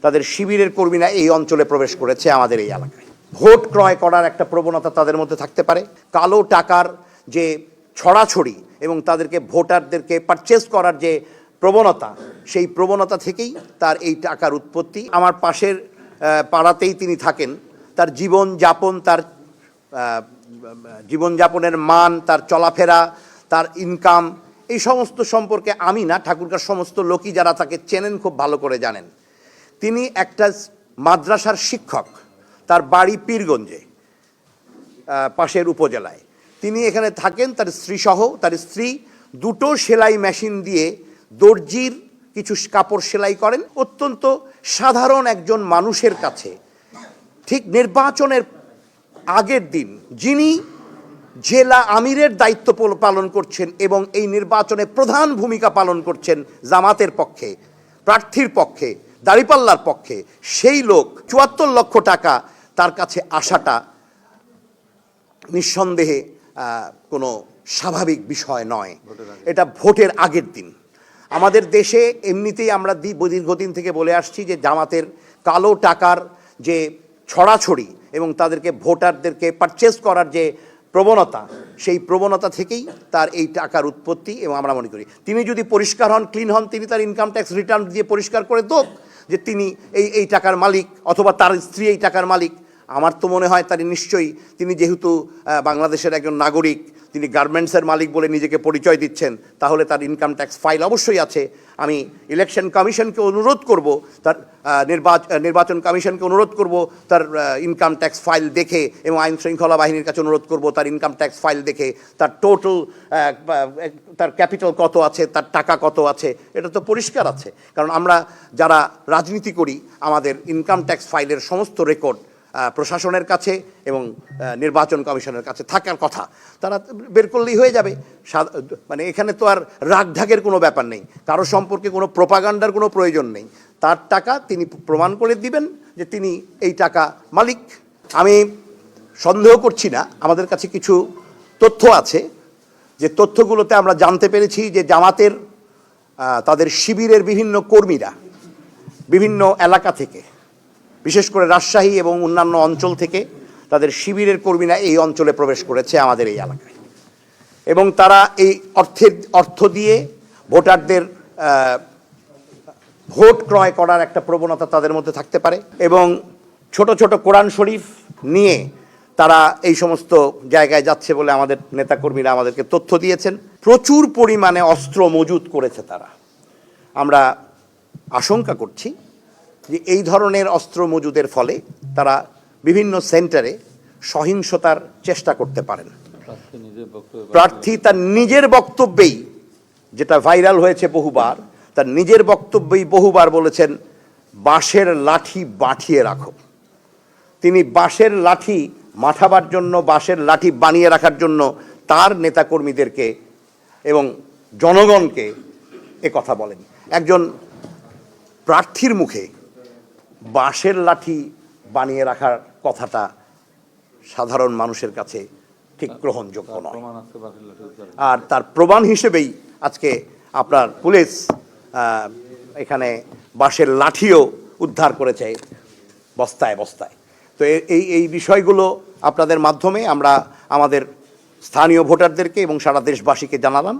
তাদের শিবিরের কর্মীরা এই অঞ্চলে প্রবেশ করেছে আমাদের এই এলাকায়। ভোট ক্রয় করার একটা প্রবণতা তাদের মধ্যে থাকতে পারে। কালো টাকার যে ছড়াছড়ি এবং তাদেরকে ভোটারদেরকে পারচেজ করার যে প্রবণতা, সেই প্রবণতা থেকেই তার এই টাকার উৎপত্তি। আমার পাশের পাড়াতেই তিনি থাকেন। তার জীবনযাপনের মান, তার চলাফেরা, তার ইনকাম, এই সমস্ত সম্পর্কে আমি না, ঠাকুরগাঁর সমস্ত লোকই যারা তাকে চেনেন খুব ভালো করে জানেন। তিনি একটা মাদ্রাসার শিক্ষক। তার বাড়ি পীরগঞ্জে, পাশের উপজেলায়। তিনি এখানে থাকেন, তার স্ত্রীসহ। তার স্ত্রী দুটো সেলাই মেশিন দিয়ে দর্জির কিছু কাপড় সেলাই করেন। অত্যন্ত সাধারণ একজন মানুষের কাছে ঠিক নির্বাচনের আগের দিন যিনি জেলা আমিরের দায়িত্ব পালন করছেন এবং এই নির্বাচনে প্রধান ভূমিকা পালন করছেন জামাতের পক্ষে, প্রার্থীর পক্ষে, দাঁড়িপাল্লার পক্ষে, সেই লোক ৭৪ লক্ষ টাকা তার কাছে আসাটা নিঃসন্দেহে কোনো স্বাভাবিক বিষয় নয়। এটা ভোটের আগের দিন। আমাদের দেশে এমনিতেই আমরা দীর্ঘদিন থেকে বলে আসছি যে জামাতের কালো টাকার যে ছড়াছড়ি এবং তাদেরকে ভোটারদেরকে পারচেজ করার যে প্রবণতা, সেই প্রবণতা থেকেই তার এই টাকার উৎপত্তি। এবং আমরা মনে করি তিনি যদি পরিষ্কার হন, ক্লিন হন, তিনি তার ইনকাম ট্যাক্স রিটার্ন দিয়ে পরিষ্কার করে দোক যে তিনি এই টাকার মালিক, অথবা তার স্ত্রী এই টাকার মালিক। আমার তো মনে হয় তার নিশ্চয়ই, তিনি যেহেতু বাংলাদেশের একজন নাগরিক, তিনি গার্মেন্টসের মালিক বলে নিজেকে পরিচয় দিচ্ছেন, তাহলে তার ইনকাম ট্যাক্স ফাইল অবশ্যই আছে। আমি ইলেকশন কমিশনকে অনুরোধ করব, তার নির্বাচন কমিশনকে অনুরোধ করব তার ইনকাম ট্যাক্স ফাইল দেখে, এবং আইন শৃঙ্খলা বাহিনীর কাছে অনুরোধ করব তার ইনকাম ট্যাক্স ফাইল দেখে তার টোটাল, তার ক্যাপিটাল কত আছে, তার টাকা কত আছে, এটা তো পরিষ্কার আছে। কারণ আমরা যারা রাজনীতি করি, আমাদের ইনকাম ট্যাক্স ফাইলের সমস্ত রেকর্ড প্রশাসনের কাছে এবং নির্বাচন কমিশনের কাছে থাকার কথা। তারা বের করলেই হয়ে যাবে। মানে এখানে তো আর রাগঢাকের কোনো ব্যাপার নেই, কারো সম্পর্কে কোনো প্রোপাগান্ডার কোনো প্রয়োজন নেই। তার টাকা তিনি প্রমাণ করে দিবেন যে তিনি এই টাকা মালিক। আমি সন্দেহ করছি না, আমাদের কাছে কিছু তথ্য আছে, যে তথ্যগুলোতে আমরা জানতে পেরেছি যে জামাতের তাদের শিবিরের বিভিন্ন কর্মীরা বিভিন্ন এলাকা থেকে, বিশেষ করে রাজশাহী এবং অন্যান্য অঞ্চল থেকে তাদের শিবিরের কর্মীরা এই অঞ্চলে প্রবেশ করেছে আমাদের এই এলাকায়। এবং তারা এই অর্থ দিয়ে ভোটারদের ভোট ক্রয় করার একটা প্রবণতা তাদের মধ্যে থাকতে পারে। এবং ছোট ছোট কোরআন শরীফ নিয়ে তারা এই সমস্ত জায়গায় যাচ্ছে বলে আমাদের নেতাকর্মীরা আমাদেরকে তথ্য দিয়েছেন। প্রচুর পরিমাণে অস্ত্র মজুত করেছে তারা। আমরা আশঙ্কা করছি যে এই ধরনের অস্ত্র মজুদের ফলে তারা বিভিন্ন সেন্টারে সহিংসতার চেষ্টা করতে পারেন। প্রার্থী তার নিজের বক্তব্যেই, যেটা ভাইরাল হয়েছে বহুবার, তার নিজের বক্তব্যেই বহুবার বলেছেন বাঁশের লাঠি বাঁধিয়ে রাখো। তিনি বাঁশের লাঠি মাঠাবার জন্য, বাঁশের লাঠি বানিয়ে রাখার জন্য তার নেতাকর্মীদেরকে এবং জনগণকে কথা বলেন। একজন প্রার্থীর মুখে বাঁশের লাঠি বানিয়ে রাখার কথাটা সাধারণ মানুষের কাছে ঠিক গ্রহণযোগ্য নয়। আর তার প্রমাণ হিসেবেই আজকে আপনার পুলিশ এখানে বাঁশের লাঠিও উদ্ধার করেছে বস্তায় বস্তায়। তো এই বিষয়গুলো আপনাদের মাধ্যমে আমরা আমাদের স্থানীয় ভোটারদেরকে এবং সারা দেশবাসীকে জানালাম।